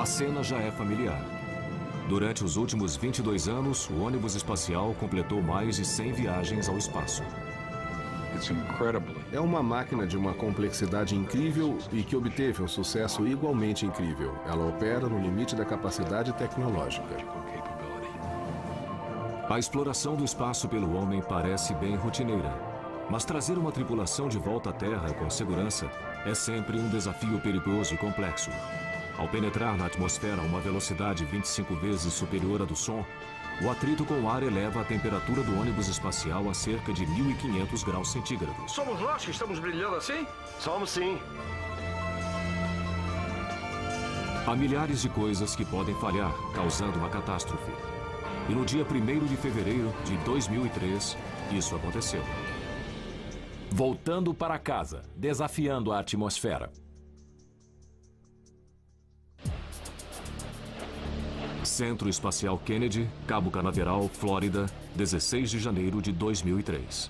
A cena já é familiar. Durante os últimos 22 anos, o ônibus espacial completou mais de 100 viagens ao espaço. É uma máquina de uma complexidade incrível e que obteve um sucesso igualmente incrível. Ela opera no limite da capacidade tecnológica. A exploração do espaço pelo homem parece bem rotineira, mas trazer uma tripulação de volta à Terra com segurança é sempre um desafio perigoso e complexo. Ao penetrar na atmosfera a uma velocidade 25 vezes superior à do som, o atrito com o ar eleva a temperatura do ônibus espacial a cerca de 1.500 graus centígrados. Somos nós que estamos brilhando assim? Somos sim. Há milhares de coisas que podem falhar, causando uma catástrofe. E no dia 1º de fevereiro de 2003, isso aconteceu. Voltando para casa, desafiando a atmosfera. Centro Espacial Kennedy, Cabo Canaveral, Flórida, 16 de janeiro de 2003.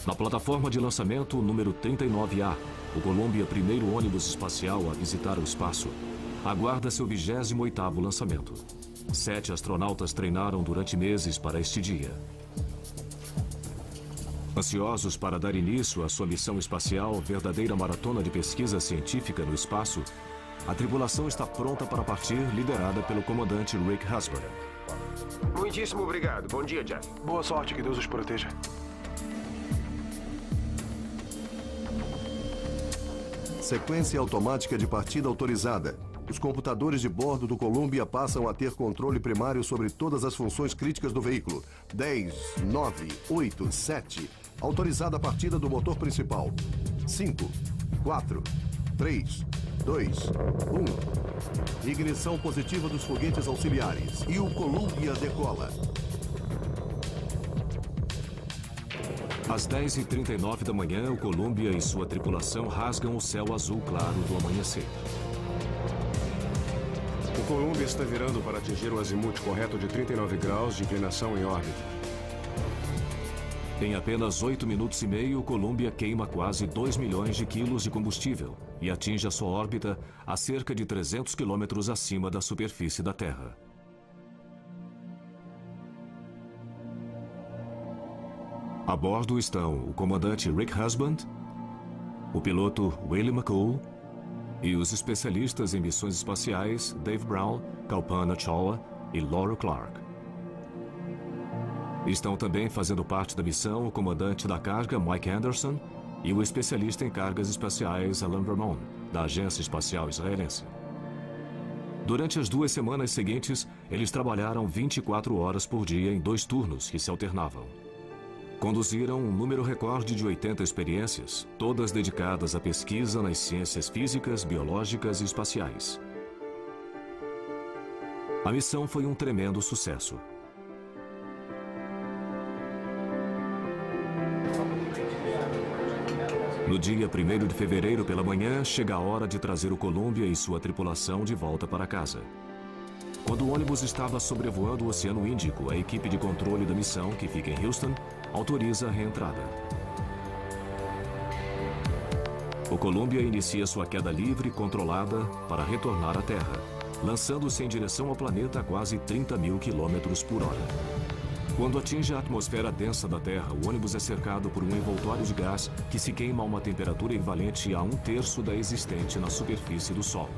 Na plataforma de lançamento número 39A, o Columbia, primeiro ônibus espacial a visitar o espaço, aguarda seu 28º lançamento. 7 astronautas treinaram durante meses para este dia. Ansiosos para dar início à sua missão espacial, verdadeira maratona de pesquisa científica no espaço, a tripulação está pronta para partir, liderada pelo comandante Rick Husband. Muitíssimo obrigado. Bom dia, Jeff. Boa sorte, que Deus os proteja. Sequência automática de partida autorizada. Os computadores de bordo do Columbia passam a ter controle primário sobre todas as funções críticas do veículo. 10, 9, 8, 7. Autorizada a partida do motor principal. 5, 4, 3, 2, 1. Ignição positiva dos foguetes auxiliares. E o Columbia decola. Às 10h39 da manhã, o Columbia e sua tripulação rasgam o céu azul claro do amanhecer. O Columbia está virando para atingir o azimuth correto de 39 graus de inclinação em órbita. Em apenas 8 minutos e meio, o Columbia queima quase 2 milhões de quilos de combustível e atinge a sua órbita a cerca de 300 quilômetros acima da superfície da Terra. A bordo estão o comandante Rick Husband, o piloto Willie McCool e os especialistas em missões espaciais Dave Brown, Kalpana Chawla e Laura Clark. Estão também fazendo parte da missão o comandante da carga Mike Anderson e o especialista em cargas espaciais Alan Ramon, da Agência Espacial Israelense. Durante as 2 semanas seguintes, eles trabalharam 24 horas por dia em 2 turnos que se alternavam. Conduziram um número recorde de 80 experiências, todas dedicadas à pesquisa nas ciências físicas, biológicas e espaciais. A missão foi um tremendo sucesso. No dia 1º de fevereiro pela manhã, chega a hora de trazer o Columbia e sua tripulação de volta para casa. Quando o ônibus estava sobrevoando o Oceano Índico, a equipe de controle da missão, que fica em Houston, autoriza a reentrada. O Columbia inicia sua queda livre e controlada para retornar à Terra, lançando-se em direção ao planeta a quase 30 mil quilômetros por hora. Quando atinge a atmosfera densa da Terra, o ônibus é cercado por um envoltório de gás que se queima a uma temperatura equivalente a 1/3 da existente na superfície do Sol.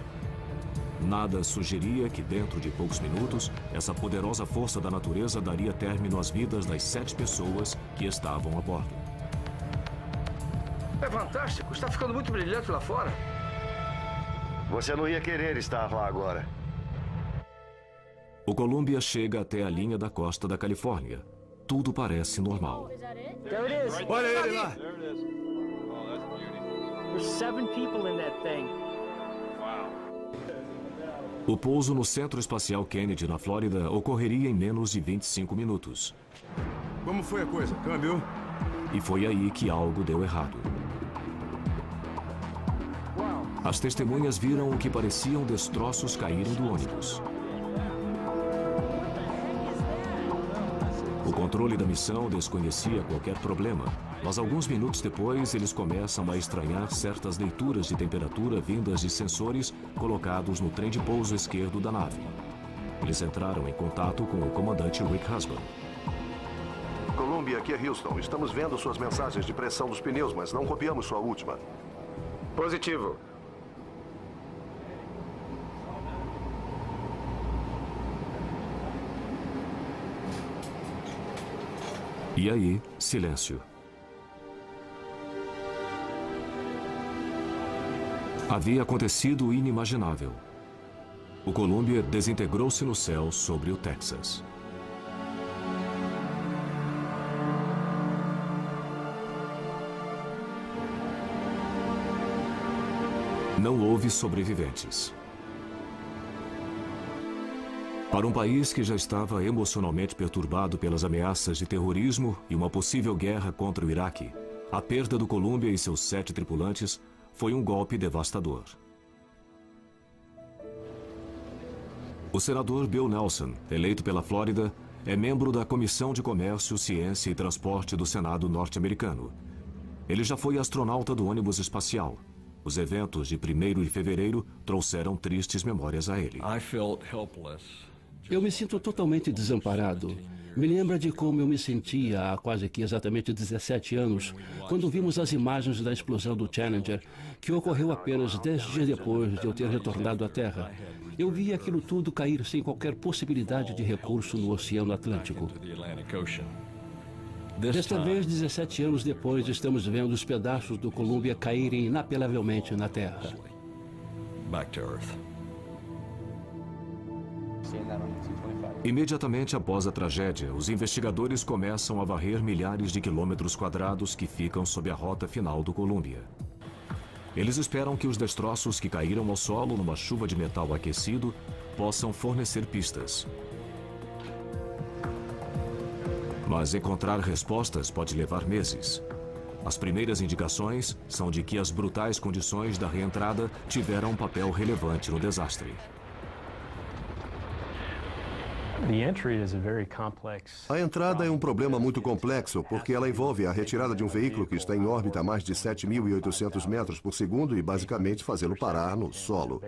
Nada sugeria que, dentro de poucos minutos, essa poderosa força da natureza daria término às vidas das 7 pessoas que estavam a bordo. É fantástico. Está ficando muito brilhante lá fora. Você não ia querer estar lá agora. O Columbia chega até a linha da costa da Califórnia. Tudo parece normal. Olha ele lá! There's 7 people in that thing. O pouso no Centro Espacial Kennedy, na Flórida, ocorreria em menos de 25 minutos. Como foi a coisa? Câmbio? E foi aí que algo deu errado. As testemunhas viram o que pareciam destroços caírem do ônibus. O controle da missão desconhecia qualquer problema, mas alguns minutos depois eles começam a estranhar certas leituras de temperatura vindas de sensores colocados no trem de pouso esquerdo da nave. Eles entraram em contato com o comandante Rick Husband. Columbia, aqui é Houston. Estamos vendo suas mensagens de pressão dos pneus, mas não copiamos sua última. Positivo. E aí, silêncio. Havia acontecido o inimaginável. O Columbia desintegrou-se no céu sobre o Texas. Não houve sobreviventes. Para um país que já estava emocionalmente perturbado pelas ameaças de terrorismo e uma possível guerra contra o Iraque, a perda do Columbia e seus 7 tripulantes foi um golpe devastador. O senador Bill Nelson, eleito pela Flórida, é membro da Comissão de Comércio, Ciência e Transporte do Senado norte-americano. Ele já foi astronauta do ônibus espacial. Os eventos de 1º de fevereiro trouxeram tristes memórias a ele. Eu me sinto totalmente desamparado. Me lembra de como eu me sentia há quase que exatamente 17 anos, quando vimos as imagens da explosão do Challenger, que ocorreu apenas 10 dias depois de eu ter retornado à Terra. Eu vi aquilo tudo cair sem qualquer possibilidade de recurso no Oceano Atlântico. Desta vez, 17 anos depois, estamos vendo os pedaços do Columbia caírem inapelavelmente na Terra. Imediatamente após a tragédia, os investigadores começam a varrer milhares de quilômetros quadrados que ficam sob a rota final do Columbia. Eles esperam que os destroços que caíram ao solo numa chuva de metal aquecido possam fornecer pistas. Mas encontrar respostas pode levar meses. As primeiras indicações são de que as brutais condições da reentrada tiveram um papel relevante no desastre. A entrada é um problema muito complexo, porque ela envolve a retirada de um veículo que está em órbita a mais de 7.800 metros por segundo e basicamente fazê-lo parar no solo.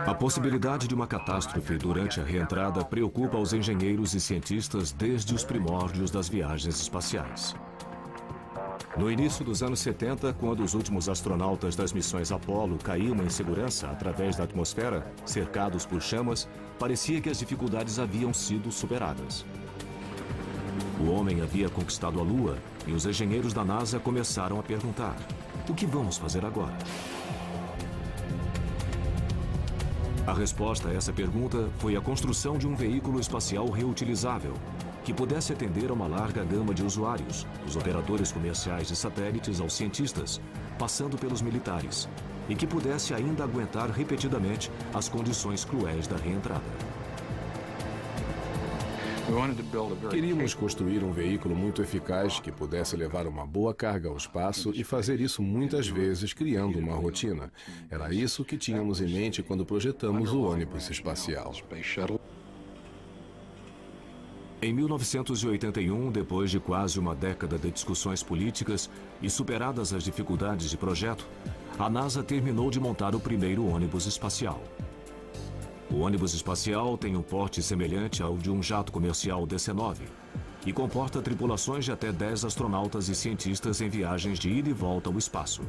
A possibilidade de uma catástrofe durante a reentrada preocupa os engenheiros e cientistas desde os primórdios das viagens espaciais. No início dos anos 70, quando os últimos astronautas das missões Apollo caíam em segurança através da atmosfera, cercados por chamas, parecia que as dificuldades haviam sido superadas. O homem havia conquistado a Lua e os engenheiros da NASA começaram a perguntar: o que vamos fazer agora? A resposta a essa pergunta foi a construção de um veículo espacial reutilizável, que pudesse atender a uma larga gama de usuários, dos operadores comerciais de satélites aos cientistas, passando pelos militares, e que pudesse ainda aguentar repetidamente as condições cruéis da reentrada. Queríamos construir um veículo muito eficaz que pudesse levar uma boa carga ao espaço e fazer isso muitas vezes criando uma rotina. Era isso que tínhamos em mente quando projetamos o ônibus espacial. Em 1981, depois de quase uma década de discussões políticas e superadas as dificuldades de projeto, a NASA terminou de montar o primeiro ônibus espacial. O ônibus espacial tem um porte semelhante ao de um jato comercial DC-9 e comporta tripulações de até 10 astronautas e cientistas em viagens de ida e volta ao espaço.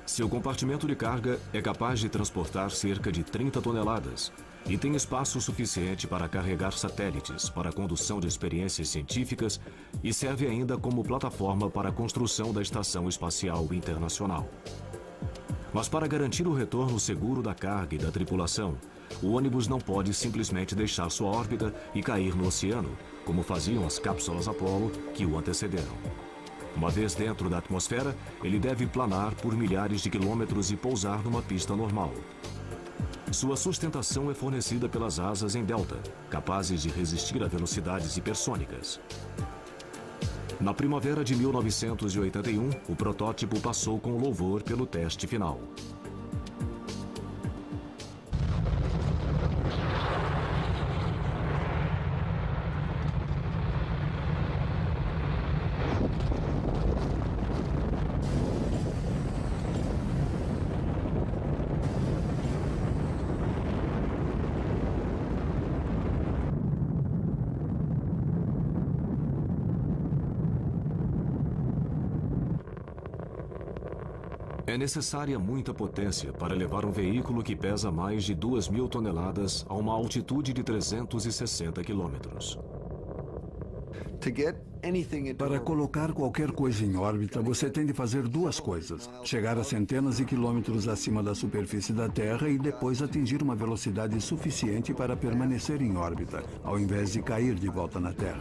Seu compartimento de carga é capaz de transportar cerca de 30 toneladas e tem espaço suficiente para carregar satélites para a condução de experiências científicas e serve ainda como plataforma para a construção da Estação Espacial Internacional. Mas para garantir o retorno seguro da carga e da tripulação, o ônibus não pode simplesmente deixar sua órbita e cair no oceano, como faziam as cápsulas Apollo que o antecederam. Uma vez dentro da atmosfera, ele deve planar por milhares de quilômetros e pousar numa pista normal. Sua sustentação é fornecida pelas asas em delta, capazes de resistir a velocidades hipersônicas. Na primavera de 1981, o protótipo passou com louvor pelo teste final. É necessária muita potência para levar um veículo que pesa mais de 2.000 toneladas a uma altitude de 360 quilômetros. Para colocar qualquer coisa em órbita, você tem de fazer duas coisas: chegar a centenas de quilômetros acima da superfície da Terra e depois atingir uma velocidade suficiente para permanecer em órbita, ao invés de cair de volta na Terra.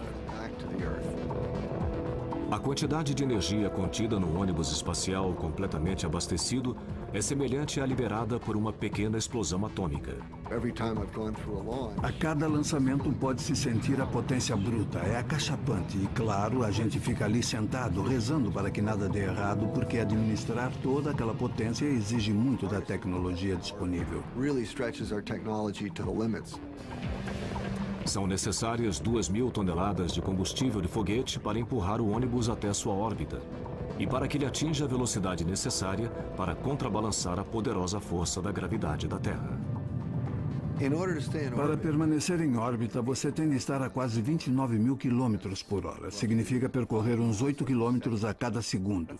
A quantidade de energia contida no ônibus espacial completamente abastecido é semelhante à liberada por uma pequena explosão atômica. A cada lançamento pode-se sentir a potência bruta, é acachapante e, claro, a gente fica ali sentado, rezando para que nada dê errado, porque administrar toda aquela potência exige muito da tecnologia disponível. São necessárias 2.000 toneladas de combustível de foguete para empurrar o ônibus até sua órbita e para que ele atinja a velocidade necessária para contrabalançar a poderosa força da gravidade da Terra. Para permanecer em órbita, você tem de estar a quase 29.000 quilômetros por hora. Significa percorrer uns 8 quilômetros a cada segundo.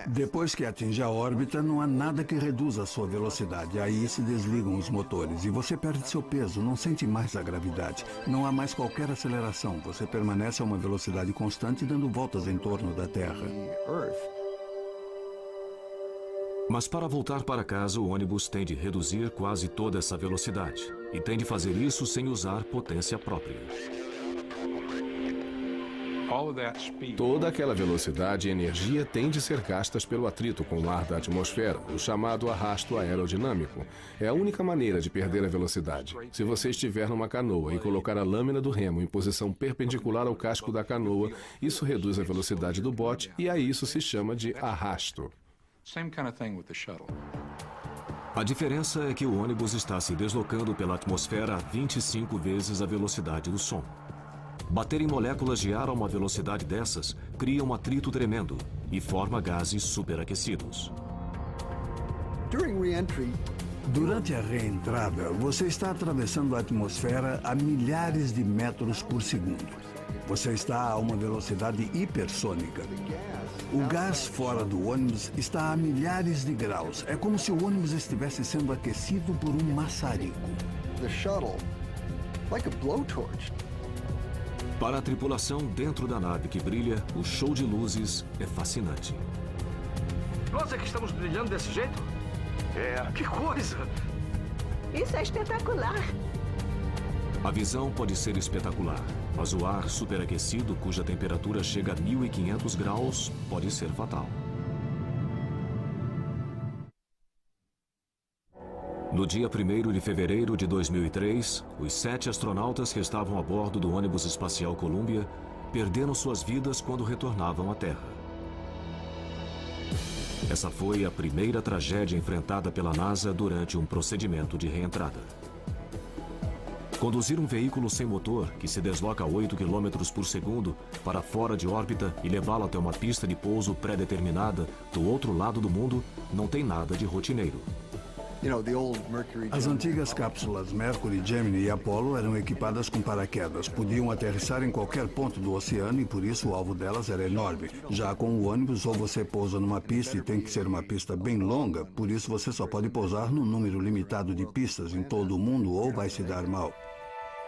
Depois que atinge a órbita, não há nada que reduza a sua velocidade. Aí se desligam os motores e você perde seu peso, não sente mais a gravidade. Não há mais qualquer aceleração. Você permanece a uma velocidade constante dando voltas em torno da Terra. Mas para voltar para casa, o ônibus tem de reduzir quase toda essa velocidade e tem de fazer isso sem usar potência própria. Toda aquela velocidade e energia tem de ser gastas pelo atrito com o ar da atmosfera, o chamado arrasto aerodinâmico. É a única maneira de perder a velocidade. Se você estiver numa canoa e colocar a lâmina do remo em posição perpendicular ao casco da canoa, isso reduz a velocidade do bote e a isso se chama de arrasto. A diferença é que o ônibus está se deslocando pela atmosfera a 25 vezes a velocidade do som. Bater em moléculas de ar a uma velocidade dessas cria um atrito tremendo e forma gases superaquecidos. Durante a reentrada, você está atravessando a atmosfera a milhares de metros por segundo. Você está a uma velocidade hipersônica. O gás fora do ônibus está a milhares de graus. É como se o ônibus estivesse sendo aquecido por um maçarico. Para a tripulação dentro da nave que brilha, o show de luzes é fascinante. Nós é que estamos brilhando desse jeito? É. Que coisa! Isso é espetacular. A visão pode ser espetacular, mas o ar superaquecido, cuja temperatura chega a 1.500 graus, pode ser fatal. No dia 1º de fevereiro de 2003, os 7 astronautas que estavam a bordo do ônibus espacial Columbia perderam suas vidas quando retornavam à Terra. Essa foi a primeira tragédia enfrentada pela NASA durante um procedimento de reentrada. Conduzir um veículo sem motor, que se desloca a 8 km por segundo, para fora de órbita e levá-lo até uma pista de pouso pré-determinada do outro lado do mundo, não tem nada de rotineiro. As antigas cápsulas Mercury, Gemini e Apollo eram equipadas com paraquedas. Podiam aterrissar em qualquer ponto do oceano e por isso o alvo delas era enorme. Já com o ônibus, ou você pousa numa pista e tem que ser uma pista bem longa, por isso você só pode pousar num número limitado de pistas em todo o mundo ou vai se dar mal.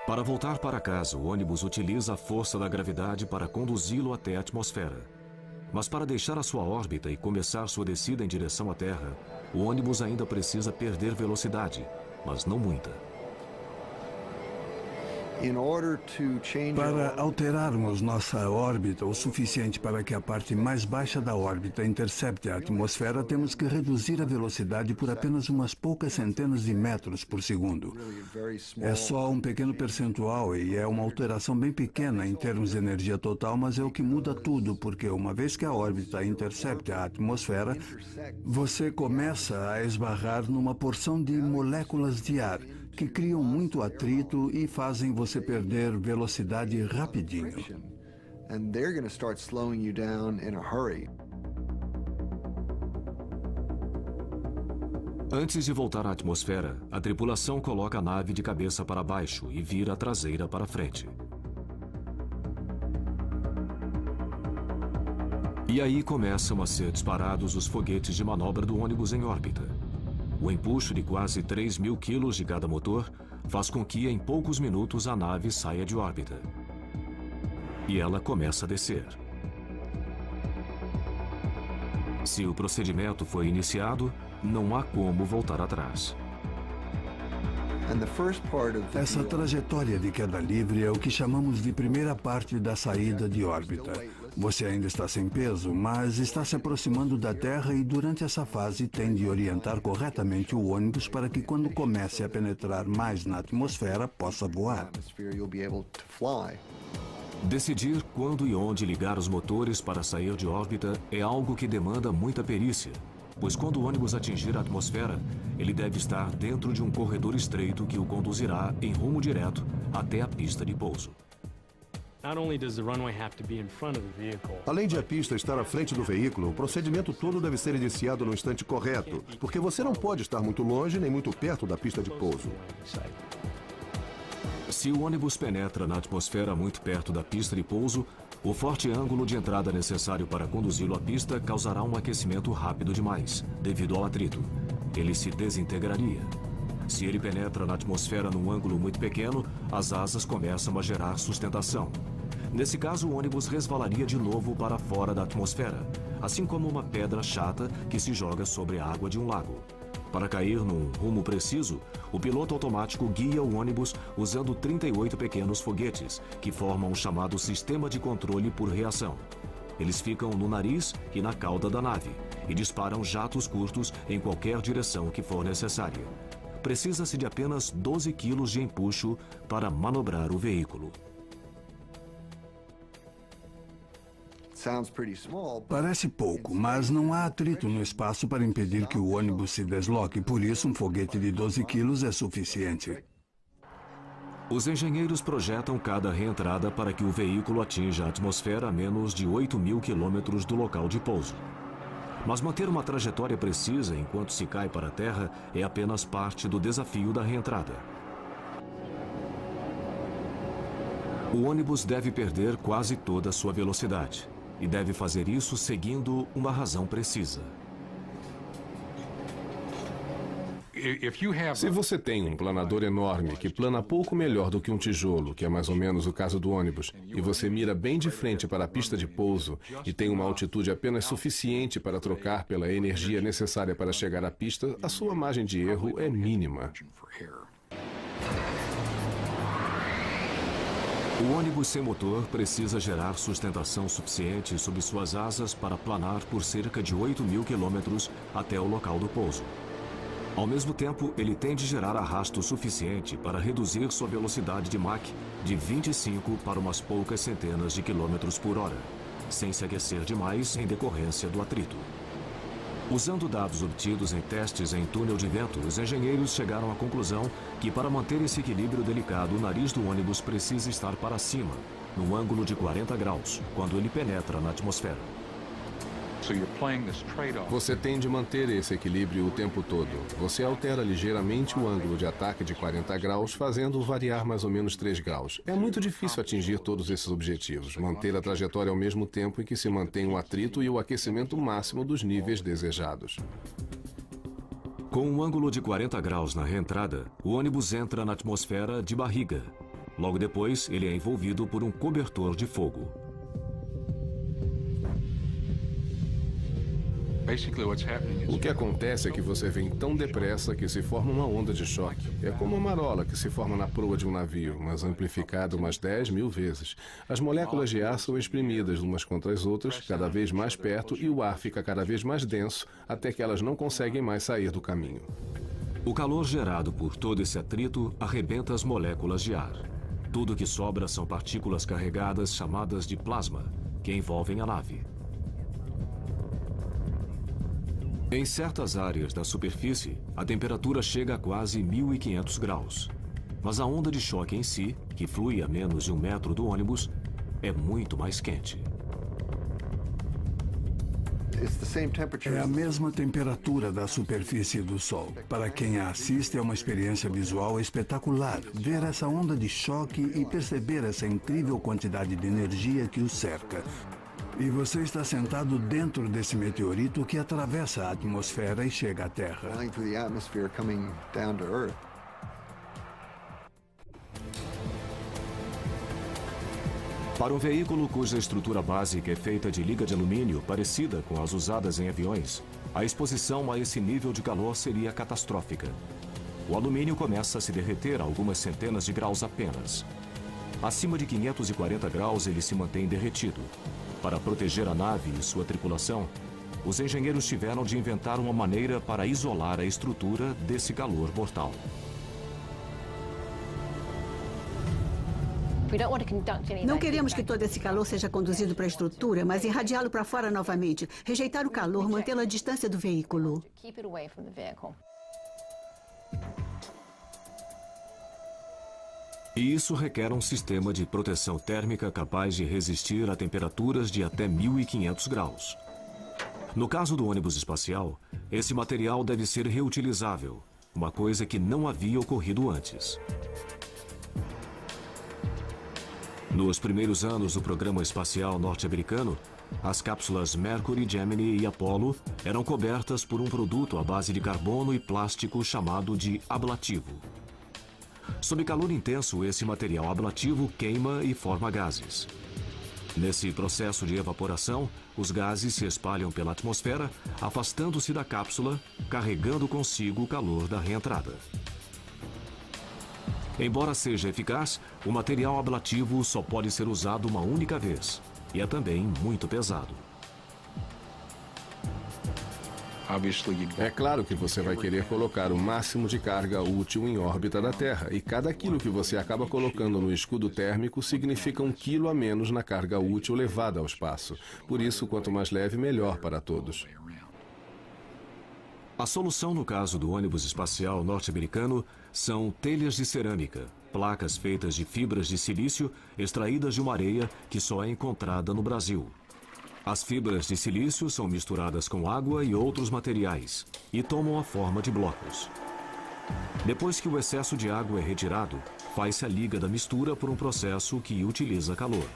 Para voltar para casa, o ônibus utiliza a força da gravidade para conduzi-lo até a atmosfera. Mas para deixar a sua órbita e começar sua descida em direção à Terra, o ônibus ainda precisa perder velocidade, mas não muita. Para alterarmos nossa órbita o suficiente para que a parte mais baixa da órbita intercepte a atmosfera, temos que reduzir a velocidade por apenas umas poucas centenas de metros por segundo. É só um pequeno percentual e é uma alteração bem pequena em termos de energia total, mas é o que muda tudo, porque uma vez que a órbita intercepte a atmosfera, você começa a esbarrar numa porção de moléculas de ar que criam muito atrito e fazem você perder velocidade rapidinho. Antes de voltar à atmosfera, a tripulação coloca a nave de cabeça para baixo e vira a traseira para frente. E aí começam a ser disparados os foguetes de manobra do ônibus em órbita. O empuxo de quase 3.000 quilos de cada motor faz com que, em poucos minutos, a nave saia de órbita. E ela começa a descer. Se o procedimento foi iniciado, não há como voltar atrás. Essa trajetória de queda livre é o que chamamos de primeira parte da saída de órbita. Você ainda está sem peso, mas está se aproximando da Terra e durante essa fase tem de orientar corretamente o ônibus para que quando comece a penetrar mais na atmosfera, possa voar. Decidir quando e onde ligar os motores para sair de órbita é algo que demanda muita perícia, pois quando o ônibus atingir a atmosfera, ele deve estar dentro de um corredor estreito que o conduzirá em rumo direto até a pista de pouso. Além de a pista estar à frente do veículo, o procedimento todo deve ser iniciado no instante correto, porque você não pode estar muito longe nem muito perto da pista de pouso. Se o ônibus penetra na atmosfera muito perto da pista de pouso, o forte ângulo de entrada necessário para conduzi-lo à pista causará um aquecimento rápido demais, devido ao atrito. Ele se desintegraria. Se ele penetra na atmosfera num ângulo muito pequeno, as asas começam a gerar sustentação. Nesse caso, o ônibus resvalaria de novo para fora da atmosfera, assim como uma pedra chata que se joga sobre a água de um lago. Para cair num rumo preciso, o piloto automático guia o ônibus usando 38 pequenos foguetes, que formam o chamado sistema de controle por reação. Eles ficam no nariz e na cauda da nave e disparam jatos curtos em qualquer direção que for necessária. Precisa-se de apenas 12 quilos de empuxo para manobrar o veículo. Parece pouco, mas não há atrito no espaço para impedir que o ônibus se desloque, por isso um foguete de 12 quilos é suficiente. Os engenheiros projetam cada reentrada para que o veículo atinja a atmosfera a menos de 8.000 quilômetros do local de pouso. Mas manter uma trajetória precisa enquanto se cai para a terra é apenas parte do desafio da reentrada. O ônibus deve perder quase toda a sua velocidade. E deve fazer isso seguindo uma razão precisa. Se você tem um planador enorme que plana pouco melhor do que um tijolo, que é mais ou menos o caso do ônibus, e você mira bem de frente para a pista de pouso e tem uma altitude apenas suficiente para trocar pela energia necessária para chegar à pista, a sua margem de erro é mínima. O ônibus sem motor precisa gerar sustentação suficiente sob suas asas para planar por cerca de 8.000 quilômetros até o local do pouso. Ao mesmo tempo, ele tem de gerar arrasto suficiente para reduzir sua velocidade de Mach de 25 para umas poucas centenas de quilômetros por hora, sem se aquecer demais em decorrência do atrito. Usando dados obtidos em testes em túnel de vento, os engenheiros chegaram à conclusão que para manter esse equilíbrio delicado, o nariz do ônibus precisa estar para cima, num ângulo de 40 graus, quando ele penetra na atmosfera. Você tem de manter esse equilíbrio o tempo todo. Você altera ligeiramente o ângulo de ataque de 40 graus, fazendo-o variar mais ou menos 3 graus. É muito difícil atingir todos esses objetivos, manter a trajetória ao mesmo tempo em que se mantém o atrito e o aquecimento máximo dos níveis desejados. Com um ângulo de 40 graus na reentrada, o ônibus entra na atmosfera de barriga. Logo depois, ele é envolvido por um cobertor de fogo. O que acontece é que você vem tão depressa que se forma uma onda de choque. É como uma marola que se forma na proa de um navio, mas amplificada umas 10.000 vezes. As moléculas de ar são espremidas umas contra as outras, cada vez mais perto, e o ar fica cada vez mais denso, até que elas não conseguem mais sair do caminho. O calor gerado por todo esse atrito arrebenta as moléculas de ar. Tudo que sobra são partículas carregadas chamadas de plasma, que envolvem a nave. Em certas áreas da superfície, a temperatura chega a quase 1.500 graus. Mas a onda de choque em si, que flui a menos de 1 metro do ônibus, é muito mais quente. É a mesma temperatura da superfície do Sol. Para quem a assiste, é uma experiência visual espetacular. Ver essa onda de choque e perceber essa incrível quantidade de energia que o cerca. E você está sentado dentro desse meteorito que atravessa a atmosfera e chega à Terra. Para um veículo cuja estrutura básica é feita de liga de alumínio, parecida com as usadas em aviões, a exposição a esse nível de calor seria catastrófica. O alumínio começa a se derreter a algumas centenas de graus apenas. Acima de 540 graus ele se mantém derretido. Para proteger a nave e sua tripulação, os engenheiros tiveram de inventar uma maneira para isolar a estrutura desse calor mortal. Não queremos que todo esse calor seja conduzido para a estrutura, mas irradiá-lo para fora novamente. Rejeitar o calor, mantê-lo à distância do veículo. E isso requer um sistema de proteção térmica capaz de resistir a temperaturas de até 1.500 graus. No caso do ônibus espacial, esse material deve ser reutilizável, uma coisa que não havia ocorrido antes. Nos primeiros anos do programa espacial norte-americano, as cápsulas Mercury, Gemini e Apollo eram cobertas por um produto à base de carbono e plástico chamado de ablativo. Sob calor intenso, esse material ablativo queima e forma gases. Nesse processo de evaporação, os gases se espalham pela atmosfera, afastando-se da cápsula, carregando consigo o calor da reentrada. Embora seja eficaz, o material ablativo só pode ser usado uma única vez e é também muito pesado. É claro que você vai querer colocar o máximo de carga útil em órbita da Terra, e cada quilo que você acaba colocando no escudo térmico significa 1 quilo a menos na carga útil levada ao espaço. Por isso, quanto mais leve, melhor para todos. A solução no caso do ônibus espacial norte-americano são telhas de cerâmica, placas feitas de fibras de silício extraídas de uma areia que só é encontrada no Brasil. As fibras de silício são misturadas com água e outros materiais e tomam a forma de blocos. Depois que o excesso de água é retirado, faz-se a liga da mistura por um processo que utiliza calor.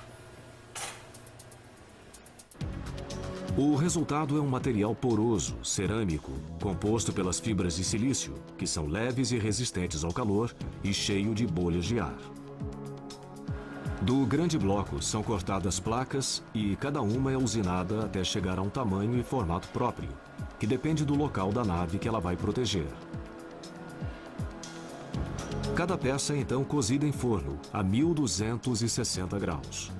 O resultado é um material poroso, cerâmico, composto pelas fibras de silício, que são leves e resistentes ao calor e cheio de bolhas de ar. Do grande bloco são cortadas placas e cada uma é usinada até chegar a um tamanho e formato próprio, que depende do local da nave que ela vai proteger. Cada peça é então cozida em forno a 1.260 graus.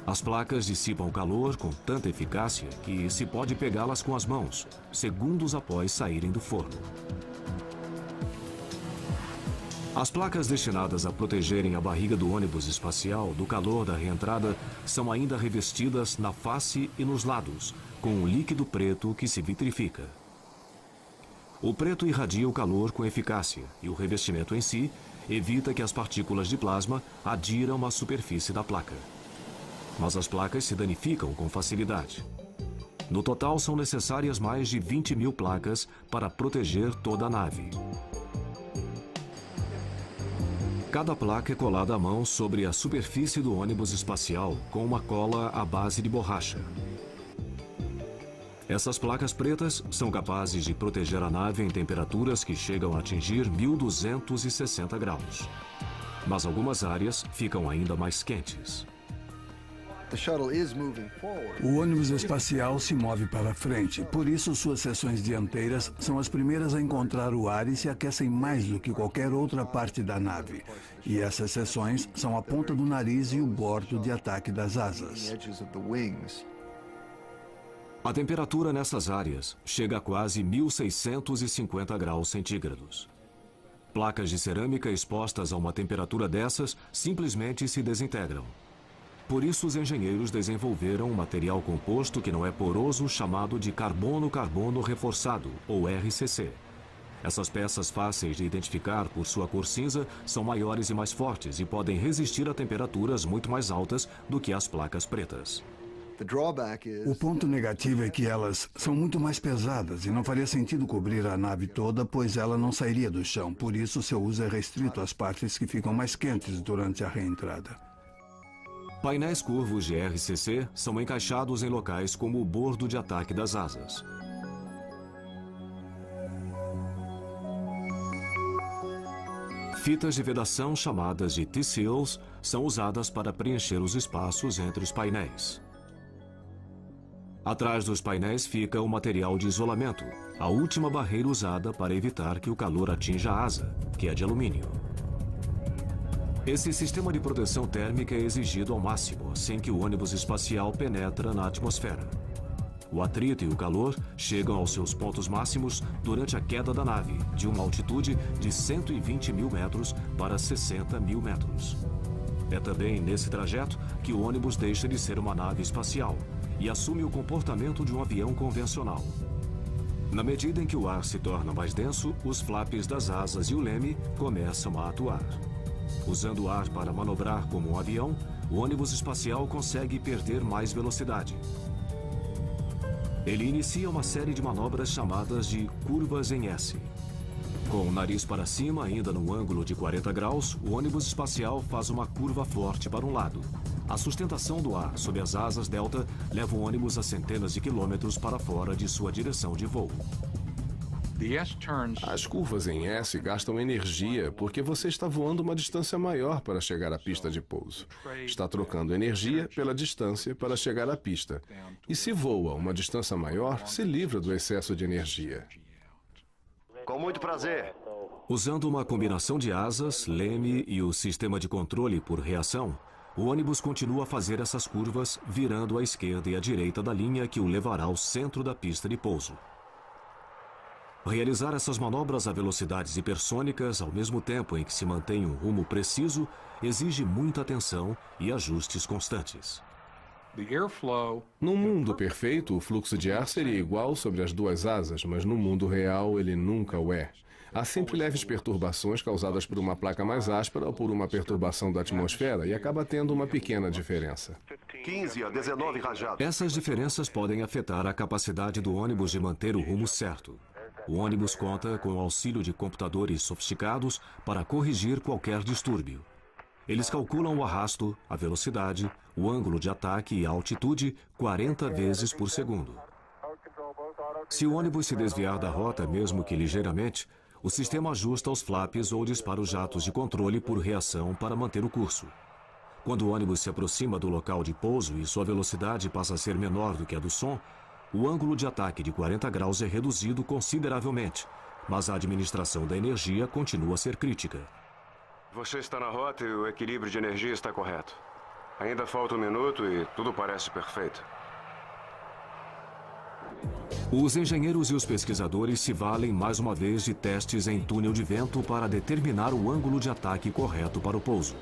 As placas dissipam calor com tanta eficácia que se pode pegá-las com as mãos, segundos após saírem do forno. As placas destinadas a protegerem a barriga do ônibus espacial do calor da reentrada são ainda revestidas na face e nos lados, com um líquido preto que se vitrifica. O preto irradia o calor com eficácia e o revestimento em si evita que as partículas de plasma adiram à superfície da placa. Mas as placas se danificam com facilidade. No total, são necessárias mais de 20.000 placas para proteger toda a nave. Cada placa é colada à mão sobre a superfície do ônibus espacial com uma cola à base de borracha. Essas placas pretas são capazes de proteger a nave em temperaturas que chegam a atingir 1.260 graus. Mas algumas áreas ficam ainda mais quentes. O ônibus espacial se move para frente, por isso suas seções dianteiras são as primeiras a encontrar o ar e se aquecem mais do que qualquer outra parte da nave. E essas seções são a ponta do nariz e o bordo de ataque das asas. A temperatura nessas áreas chega a quase 1.650 graus centígrados. Placas de cerâmica expostas a uma temperatura dessas simplesmente se desintegram. Por isso, os engenheiros desenvolveram um material composto que não é poroso chamado de carbono-carbono reforçado, ou RCC. Essas peças fáceis de identificar por sua cor cinza são maiores e mais fortes e podem resistir a temperaturas muito mais altas do que as placas pretas. O ponto negativo é que elas são muito mais pesadas e não faria sentido cobrir a nave toda, pois ela não sairia do chão. Por isso, seu uso é restrito às partes que ficam mais quentes durante a reentrada. Painéis curvos de RCC são encaixados em locais como o bordo de ataque das asas. Fitas de vedação chamadas de T-seals são usadas para preencher os espaços entre os painéis. Atrás dos painéis fica o material de isolamento, a última barreira usada para evitar que o calor atinja a asa, que é de alumínio. Esse sistema de proteção térmica é exigido ao máximo, sem que o ônibus espacial penetre na atmosfera. O atrito e o calor chegam aos seus pontos máximos durante a queda da nave, de uma altitude de 120 mil metros para 60 mil metros. É também nesse trajeto que o ônibus deixa de ser uma nave espacial e assume o comportamento de um avião convencional. Na medida em que o ar se torna mais denso, os flaps das asas e o leme começam a atuar. Usando o ar para manobrar como um avião, o ônibus espacial consegue perder mais velocidade. Ele inicia uma série de manobras chamadas de curvas em S. Com o nariz para cima, ainda num ângulo de 40 graus, o ônibus espacial faz uma curva forte para um lado. A sustentação do ar sob as asas delta leva o ônibus a centenas de quilômetros para fora de sua direção de voo. As curvas em S gastam energia porque você está voando uma distância maior para chegar à pista de pouso. Está trocando energia pela distância para chegar à pista. E se voa uma distância maior, se livra do excesso de energia. Com muito prazer. Usando uma combinação de asas, leme e o sistema de controle por reação, o ônibus continua a fazer essas curvas, virando à esquerda e à direita da linha que o levará ao centro da pista de pouso. Realizar essas manobras a velocidades hipersônicas, ao mesmo tempo em que se mantém um rumo preciso, exige muita atenção e ajustes constantes. Num mundo perfeito, o fluxo de ar seria igual sobre as duas asas, mas no mundo real ele nunca o é. Há sempre leves perturbações causadas por uma placa mais áspera ou por uma perturbação da atmosfera e acaba tendo uma pequena diferença. 15 a 19 rajadas. Essas diferenças podem afetar a capacidade do ônibus de manter o rumo certo. O ônibus conta com o auxílio de computadores sofisticados para corrigir qualquer distúrbio. Eles calculam o arrasto, a velocidade, o ângulo de ataque e a altitude 40 vezes por segundo. Se o ônibus se desviar da rota, mesmo que ligeiramente, o sistema ajusta os flaps ou dispara os jatos de controle por reação para manter o curso. Quando o ônibus se aproxima do local de pouso e sua velocidade passa a ser menor do que a do som, o ângulo de ataque de 40 graus é reduzido consideravelmente, mas a administração da energia continua a ser crítica. Você está na rota e o equilíbrio de energia está correto. Ainda falta um minuto e tudo parece perfeito. Os engenheiros e os pesquisadores se valem mais uma vez de testes em túnel de vento para determinar o ângulo de ataque correto para o pouso.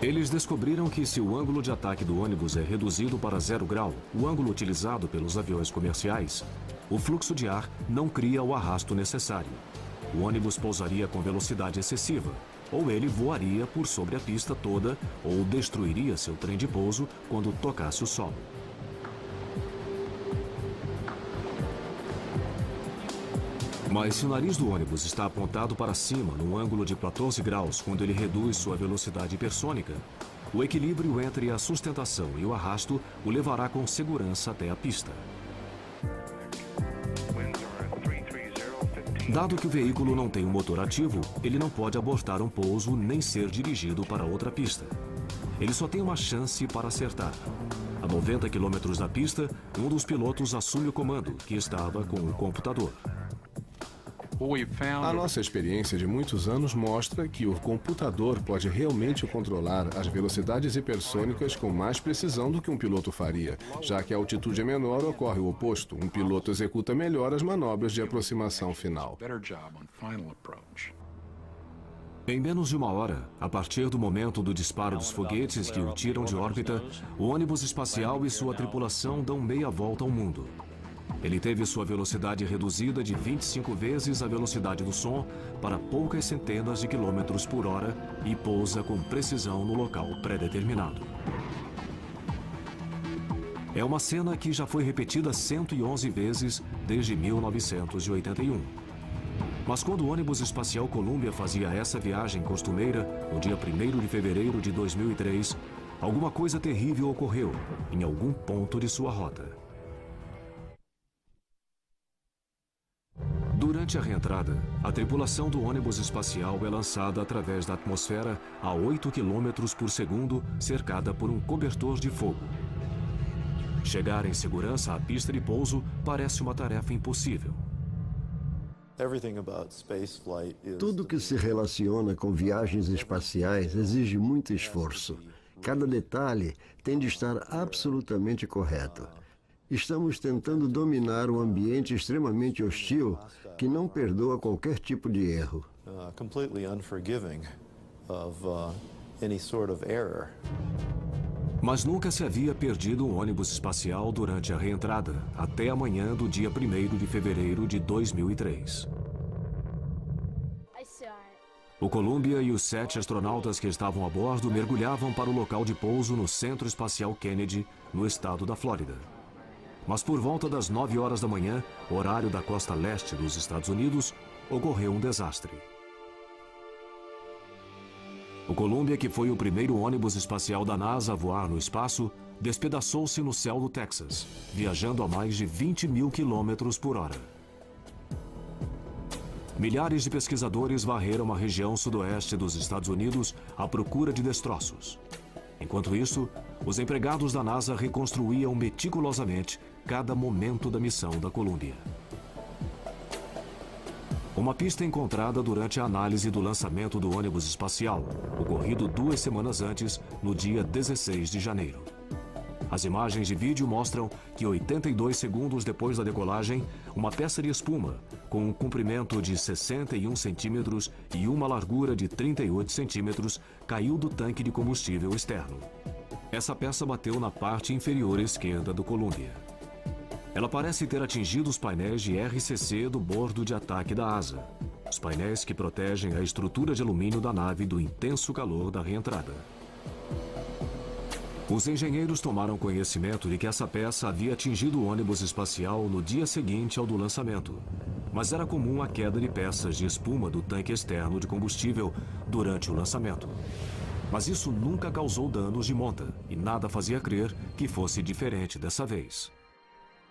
Eles descobriram que se o ângulo de ataque do ônibus é reduzido para 0 grau, o ângulo utilizado pelos aviões comerciais, o fluxo de ar não cria o arrasto necessário. O ônibus pousaria com velocidade excessiva, ou ele voaria por sobre a pista toda, ou destruiria seu trem de pouso quando tocasse o solo. Mas se o nariz do ônibus está apontado para cima, num ângulo de 14 graus, quando ele reduz sua velocidade hipersônica, o equilíbrio entre a sustentação e o arrasto o levará com segurança até a pista. Dado que o veículo não tem um motor ativo, ele não pode abortar um pouso nem ser dirigido para outra pista. Ele só tem uma chance para acertar. A 90 km da pista, um dos pilotos assume o comando, que estava com o computador. A nossa experiência de muitos anos mostra que o computador pode realmente controlar as velocidades hipersônicas com mais precisão do que um piloto faria, já que a altitude é menor, ocorre o oposto. Um piloto executa melhor as manobras de aproximação final. Em menos de uma hora, a partir do momento do disparo dos foguetes que o tiram de órbita, o ônibus espacial e sua tripulação dão meia volta ao mundo. Ele teve sua velocidade reduzida de 25 vezes a velocidade do som para poucas centenas de quilômetros por hora e pousa com precisão no local pré-determinado. É uma cena que já foi repetida 111 vezes desde 1981. Mas quando o ônibus espacial Columbia fazia essa viagem costumeira, no dia 1º de fevereiro de 2003, alguma coisa terrível ocorreu em algum ponto de sua rota. Durante a reentrada, a tripulação do ônibus espacial é lançada através da atmosfera a 8 km por segundo, cercada por um cobertor de fogo. Chegar em segurança à pista de pouso parece uma tarefa impossível. Tudo que se relaciona com viagens espaciais exige muito esforço. Cada detalhe tem de estar absolutamente correto. Estamos tentando dominar um ambiente extremamente hostil que não perdoa qualquer tipo de erro. Mas nunca se havia perdido um ônibus espacial durante a reentrada, até a manhã do dia 1º de fevereiro de 2003. O Columbia e os 7 astronautas que estavam a bordo mergulhavam para o local de pouso no Centro Espacial Kennedy, no estado da Flórida. Mas por volta das 9 horas da manhã, horário da costa leste dos Estados Unidos, ocorreu um desastre. O Columbia, que foi o primeiro ônibus espacial da NASA a voar no espaço, despedaçou-se no céu do Texas, viajando a mais de 20 mil quilômetros por hora. Milhares de pesquisadores varreram a região sudoeste dos Estados Unidos à procura de destroços. Enquanto isso, os empregados da NASA reconstruíam meticulosamente cada momento da missão da Columbia. Uma pista encontrada durante a análise do lançamento do ônibus espacial, ocorrido 2 semanas antes, no dia 16 de janeiro. As imagens de vídeo mostram que 82 segundos depois da decolagem, uma peça de espuma, com um comprimento de 61 centímetros e uma largura de 38 centímetros, caiu do tanque de combustível externo. Essa peça bateu na parte inferior esquerda do Columbia. Ela parece ter atingido os painéis de RCC do bordo de ataque da asa, os painéis que protegem a estrutura de alumínio da nave do intenso calor da reentrada. Os engenheiros tomaram conhecimento de que essa peça havia atingido o ônibus espacial no dia seguinte ao do lançamento, mas era comum a queda de peças de espuma do tanque externo de combustível durante o lançamento. Mas isso nunca causou danos de monta e nada fazia crer que fosse diferente dessa vez.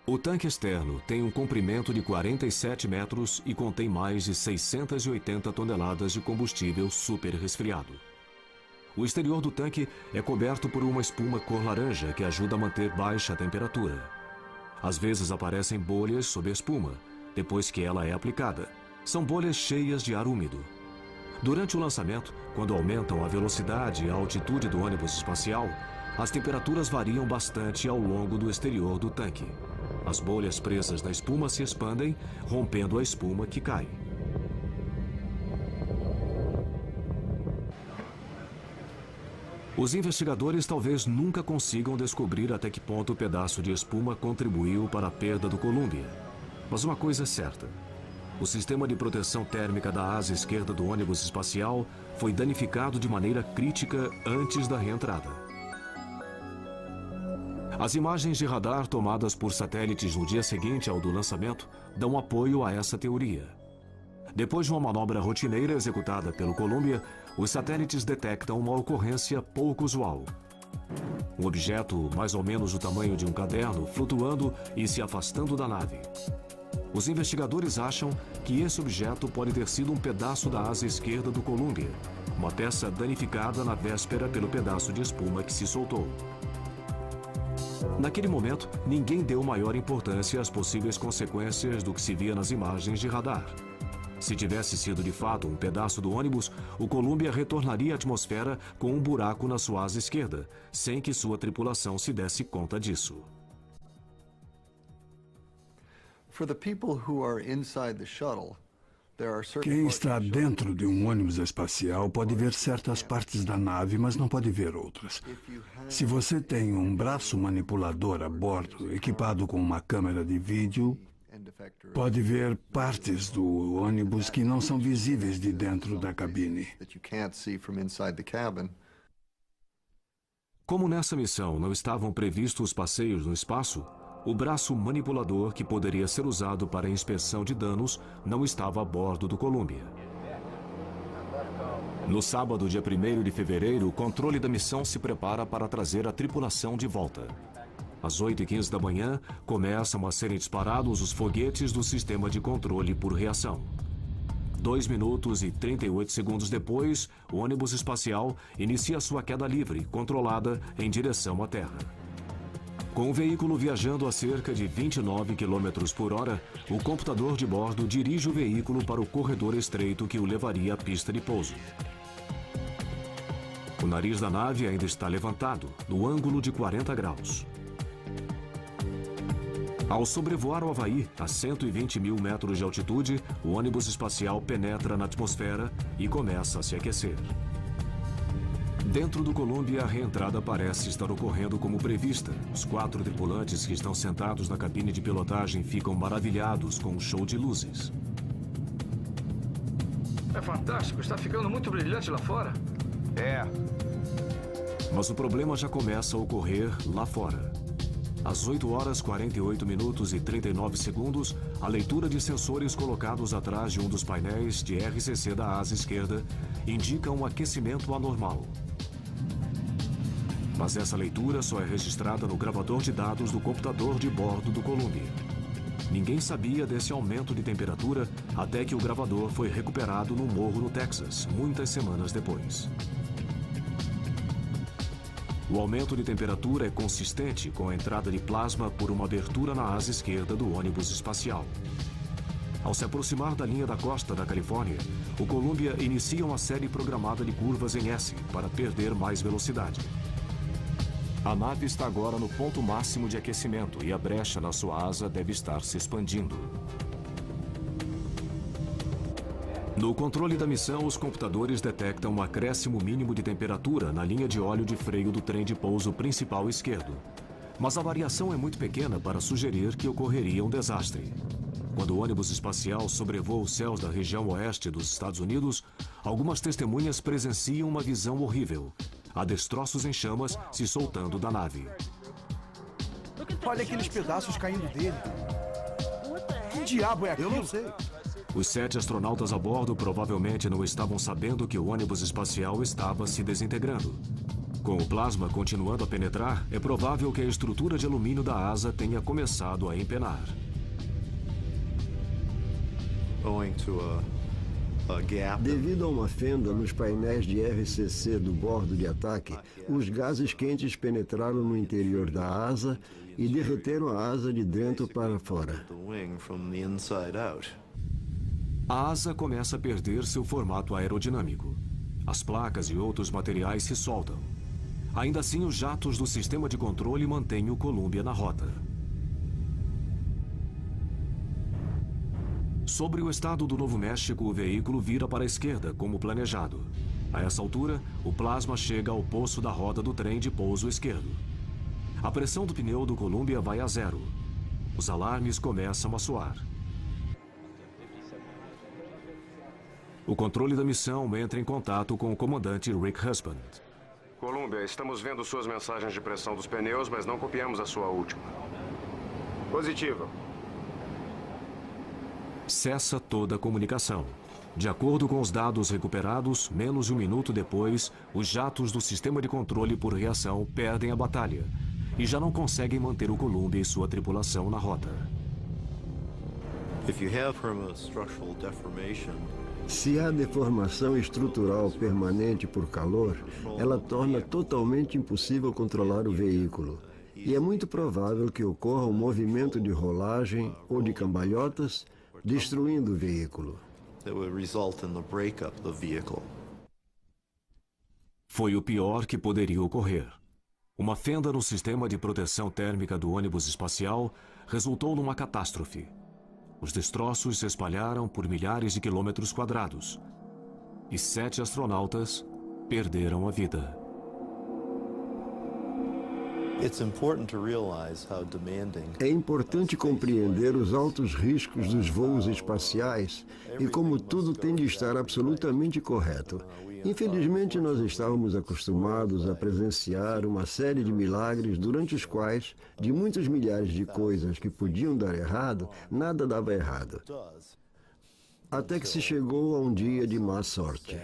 O tanque externo tem um comprimento de 47 metros e contém mais de 680 toneladas de combustível super resfriado. O exterior do tanque é coberto por uma espuma cor laranja que ajuda a manter baixa a temperatura. Às vezes aparecem bolhas sob a espuma, depois que ela é aplicada. São bolhas cheias de ar úmido. Durante o lançamento, quando aumentam a velocidade e a altitude do ônibus espacial, as temperaturas variam bastante ao longo do exterior do tanque. As bolhas presas na espuma se expandem, rompendo a espuma que cai. Os investigadores talvez nunca consigam descobrir até que ponto o pedaço de espuma contribuiu para a perda do Columbia. Mas uma coisa é certa: o sistema de proteção térmica da asa esquerda do ônibus espacial foi danificado de maneira crítica antes da reentrada. As imagens de radar tomadas por satélites no dia seguinte ao do lançamento dão apoio a essa teoria. Depois de uma manobra rotineira executada pelo Columbia, os satélites detectam uma ocorrência pouco usual. Um objeto mais ou menos do tamanho de um caderno flutuando e se afastando da nave. Os investigadores acham que esse objeto pode ter sido um pedaço da asa esquerda do Columbia, uma peça danificada na véspera pelo pedaço de espuma que se soltou. Naquele momento, ninguém deu maior importância às possíveis consequências do que se via nas imagens de radar. Se tivesse sido de fato um pedaço do ônibus, o Columbia retornaria à atmosfera com um buraco na sua asa esquerda, sem que sua tripulação se desse conta disso. Quem está dentro de um ônibus espacial pode ver certas partes da nave, mas não pode ver outras. Se você tem um braço manipulador a bordo, equipado com uma câmera de vídeo, pode ver partes do ônibus que não são visíveis de dentro da cabine. Como nessa missão não estavam previstos passeios no espaço, o braço manipulador que poderia ser usado para a inspeção de danos não estava a bordo do Columbia. No sábado, dia 1º de fevereiro, o controle da missão se prepara para trazer a tripulação de volta. Às 8h15 da manhã, começam a serem disparados os foguetes do sistema de controle por reação. 2 minutos e 38 segundos depois, o ônibus espacial inicia sua queda livre, controlada, em direção à Terra. Com o veículo viajando a cerca de 29 km por hora, o computador de bordo dirige o veículo para o corredor estreito que o levaria à pista de pouso. O nariz da nave ainda está levantado, no ângulo de 40 graus. Ao sobrevoar o Havaí, a 120 mil metros de altitude, o ônibus espacial penetra na atmosfera e começa a se aquecer. Dentro do Columbia, a reentrada parece estar ocorrendo como prevista. Os 4 tripulantes que estão sentados na cabine de pilotagem ficam maravilhados com o show de luzes. É fantástico, está ficando muito brilhante lá fora. É. Mas o problema já começa a ocorrer lá fora. Às 8 horas 48 minutos e 39 segundos, a leitura de sensores colocados atrás de um dos painéis de RCC da asa esquerda indica um aquecimento anormal. Mas essa leitura só é registrada no gravador de dados do computador de bordo do Columbia. Ninguém sabia desse aumento de temperatura até que o gravador foi recuperado no morro no Texas, muitas semanas depois. O aumento de temperatura é consistente com a entrada de plasma por uma abertura na asa esquerda do ônibus espacial. Ao se aproximar da linha da costa da Califórnia, o Columbia inicia uma série programada de curvas em S para perder mais velocidade. A nave está agora no ponto máximo de aquecimento e a brecha na sua asa deve estar se expandindo. No controle da missão, os computadores detectam um acréscimo mínimo de temperatura na linha de óleo de freio do trem de pouso principal esquerdo. Mas a variação é muito pequena para sugerir que ocorreria um desastre. Quando o ônibus espacial sobrevoa os céus da região oeste dos Estados Unidos, algumas testemunhas presenciam uma visão horrível. Há destroços em chamas se soltando da nave. Olha aqueles pedaços caindo dele. Que diabo é aquilo? Eu não sei. Os 7 astronautas a bordo provavelmente não estavam sabendo que o ônibus espacial estava se desintegrando. Com o plasma continuando a penetrar, é provável que a estrutura de alumínio da asa tenha começado a empenar. Devido a uma fenda nos painéis de RCC do bordo de ataque, os gases quentes penetraram no interior da asa e derreteram a asa de dentro para fora. A asa começa a perder seu formato aerodinâmico. As placas e outros materiais se soltam. Ainda assim, os jatos do sistema de controle mantêm o Columbia na rota. Sobre o estado do Novo México, o veículo vira para a esquerda, como planejado. A essa altura, o plasma chega ao poço da roda do trem de pouso esquerdo. A pressão do pneu do Columbia vai a 0. Os alarmes começam a soar. O controle da missão entra em contato com o comandante Rick Husband. Columbia, estamos vendo suas mensagens de pressão dos pneus, mas não copiamos a sua última. Positivo. Cessa toda a comunicação. De acordo com os dados recuperados, menos de 1 minuto depois, os jatos do sistema de controle por reação perdem a batalha e já não conseguem manter o Columbia e sua tripulação na rota. Se há deformação estrutural permanente por calor, ela torna totalmente impossível controlar o veículo. E é muito provável que ocorra um movimento de rolagem ou de cambalhotas, destruindo o veículo. Foi o pior que poderia ocorrer. Uma fenda no sistema de proteção térmica do ônibus espacial resultou numa catástrofe. Os destroços se espalharam por milhares de quilômetros quadrados. E 7 astronautas perderam a vida. É importante compreender os altos riscos dos voos espaciais e como tudo tem de estar absolutamente correto. Infelizmente, nós estávamos acostumados a presenciar uma série de milagres durante os quais, de muitas milhares de coisas que podiam dar errado, nada dava errado. Até que se chegou a um dia de má sorte.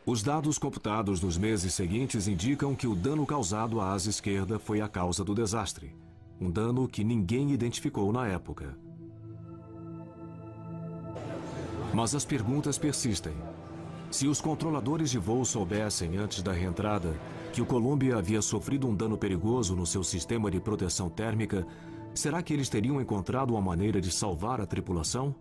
Os dados computados nos meses seguintes indicam que o dano causado à asa esquerda foi a causa do desastre. Um dano que ninguém identificou na época. Mas as perguntas persistem. Se os controladores de voo soubessem antes da reentrada que o Columbia havia sofrido um dano perigoso no seu sistema de proteção térmica, será que eles teriam encontrado uma maneira de salvar a tripulação?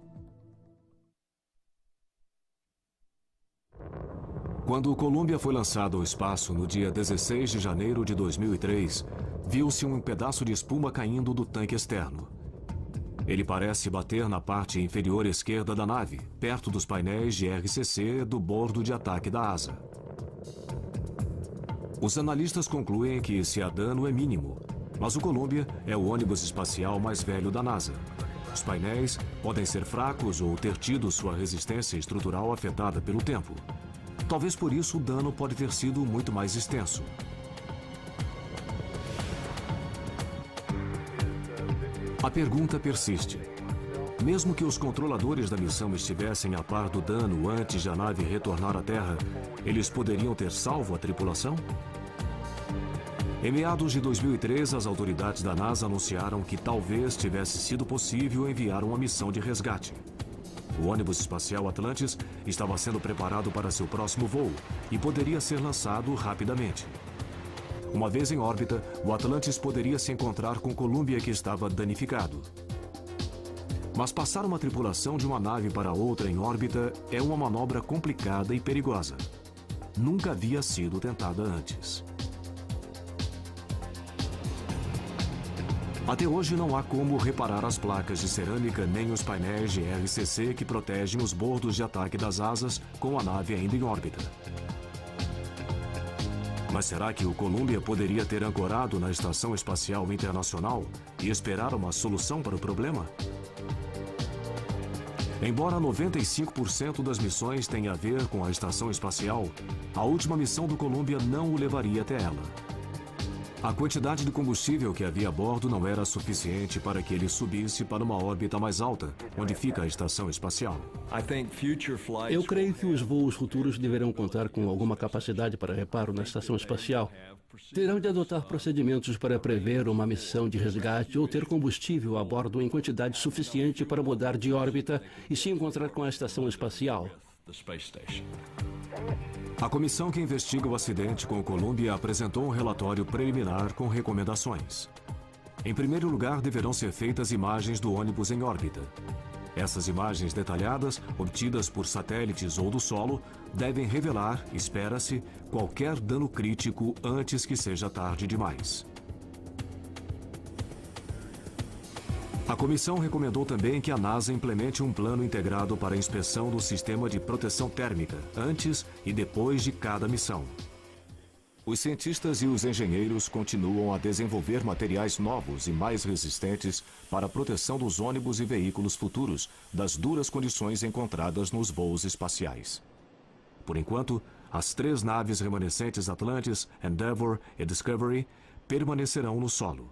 Quando o Columbia foi lançado ao espaço no dia 16 de janeiro de 2003, viu-se um pedaço de espuma caindo do tanque externo. Ele parece bater na parte inferior esquerda da nave, perto dos painéis de RCC do bordo de ataque da asa. Os analistas concluem que esse dano é mínimo, mas o Columbia é o ônibus espacial mais velho da NASA. Os painéis podem ser fracos ou ter tido sua resistência estrutural afetada pelo tempo. Talvez por isso o dano pode ter sido muito mais extenso. A pergunta persiste. Mesmo que os controladores da missão estivessem a par do dano antes de a nave retornar à Terra, eles poderiam ter salvo a tripulação? Em meados de 2003, as autoridades da NASA anunciaram que talvez tivesse sido possível enviar uma missão de resgate. O ônibus espacial Atlantis estava sendo preparado para seu próximo voo e poderia ser lançado rapidamente. Uma vez em órbita, o Atlantis poderia se encontrar com o Columbia, que estava danificado. Mas passar uma tripulação de uma nave para outra em órbita é uma manobra complicada e perigosa. Nunca havia sido tentada antes. Até hoje não há como reparar as placas de cerâmica nem os painéis de RCC que protegem os bordos de ataque das asas com a nave ainda em órbita. Mas será que o Columbia poderia ter ancorado na Estação Espacial Internacional e esperar uma solução para o problema? Embora 95% das missões tenha a ver com a estação espacial, a última missão do Columbia não o levaria até ela. A quantidade de combustível que havia a bordo não era suficiente para que ele subisse para uma órbita mais alta, onde fica a estação espacial. Eu creio que os voos futuros deverão contar com alguma capacidade para reparo na estação espacial. Terão de adotar procedimentos para prever uma missão de resgate ou ter combustível a bordo em quantidade suficiente para mudar de órbita e se encontrar com a estação espacial. A comissão que investiga o acidente com o Columbia apresentou um relatório preliminar com recomendações. Em primeiro lugar, deverão ser feitas imagens do ônibus em órbita. Essas imagens detalhadas, obtidas por satélites ou do solo, devem revelar, espera-se, qualquer dano crítico antes que seja tarde demais. A comissão recomendou também que a NASA implemente um plano integrado para a inspeção do sistema de proteção térmica, antes e depois de cada missão. Os cientistas e os engenheiros continuam a desenvolver materiais novos e mais resistentes para a proteção dos ônibus e veículos futuros das duras condições encontradas nos voos espaciais. Por enquanto, as 3 naves remanescentes Atlantis, Endeavour e Discovery permanecerão no solo.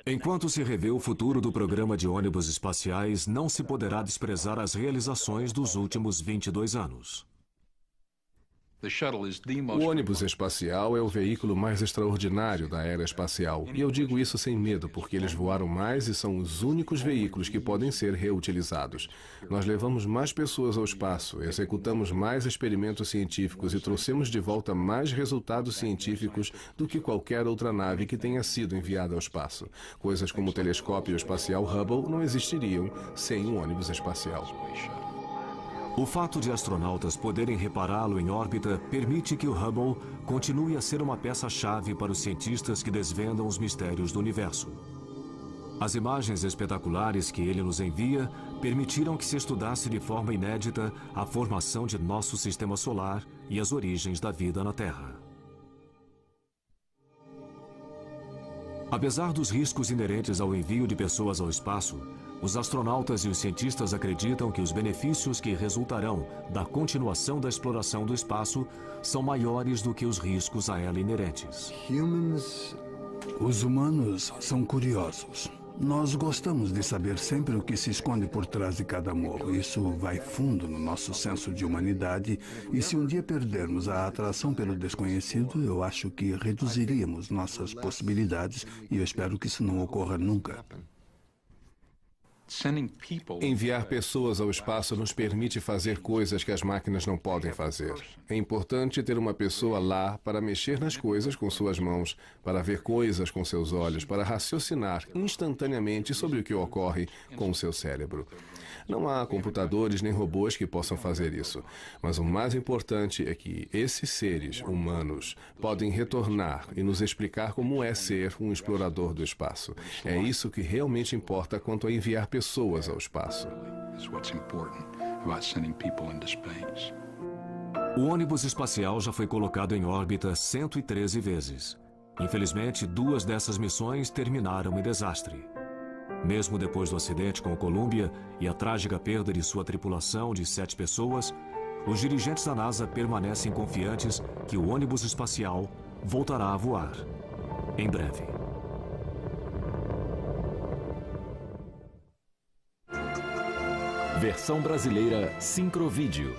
Enquanto se revê o futuro do programa de ônibus espaciais, não se poderá desprezar as realizações dos últimos 22 anos. O ônibus espacial é o veículo mais extraordinário da era espacial. E eu digo isso sem medo, porque eles voaram mais e são os únicos veículos que podem ser reutilizados. Nós levamos mais pessoas ao espaço, executamos mais experimentos científicos e trouxemos de volta mais resultados científicos do que qualquer outra nave que tenha sido enviada ao espaço. Coisas como o telescópio espacial Hubble não existiriam sem um ônibus espacial. O fato de astronautas poderem repará-lo em órbita permite que o Hubble continue a ser uma peça-chave para os cientistas que desvendam os mistérios do universo. As imagens espetaculares que ele nos envia permitiram que se estudasse de forma inédita a formação de nosso sistema solar e as origens da vida na Terra. Apesar dos riscos inerentes ao envio de pessoas ao espaço, os astronautas e os cientistas acreditam que os benefícios que resultarão da continuação da exploração do espaço são maiores do que os riscos a ela inerentes. Os humanos são curiosos. Nós gostamos de saber sempre o que se esconde por trás de cada morro. Isso vai fundo no nosso senso de humanidade e se um dia perdermos a atração pelo desconhecido, eu acho que reduziríamos nossas possibilidades e eu espero que isso não ocorra nunca. Enviar pessoas ao espaço nos permite fazer coisas que as máquinas não podem fazer. É importante ter uma pessoa lá para mexer nas coisas com suas mãos, para ver coisas com seus olhos, para raciocinar instantaneamente sobre o que ocorre com o seu cérebro. Não há computadores nem robôs que possam fazer isso. Mas o mais importante é que esses seres humanos podem retornar e nos explicar como é ser um explorador do espaço. É isso que realmente importa quanto a enviar pessoas ao espaço. O ônibus espacial já foi colocado em órbita 113 vezes. Infelizmente, 2 dessas missões terminaram em desastre. Mesmo depois do acidente com o Columbia e a trágica perda de sua tripulação de 7 pessoas, os dirigentes da NASA permanecem confiantes que o ônibus espacial voltará a voar em breve. Versão brasileira Sincrovídeo.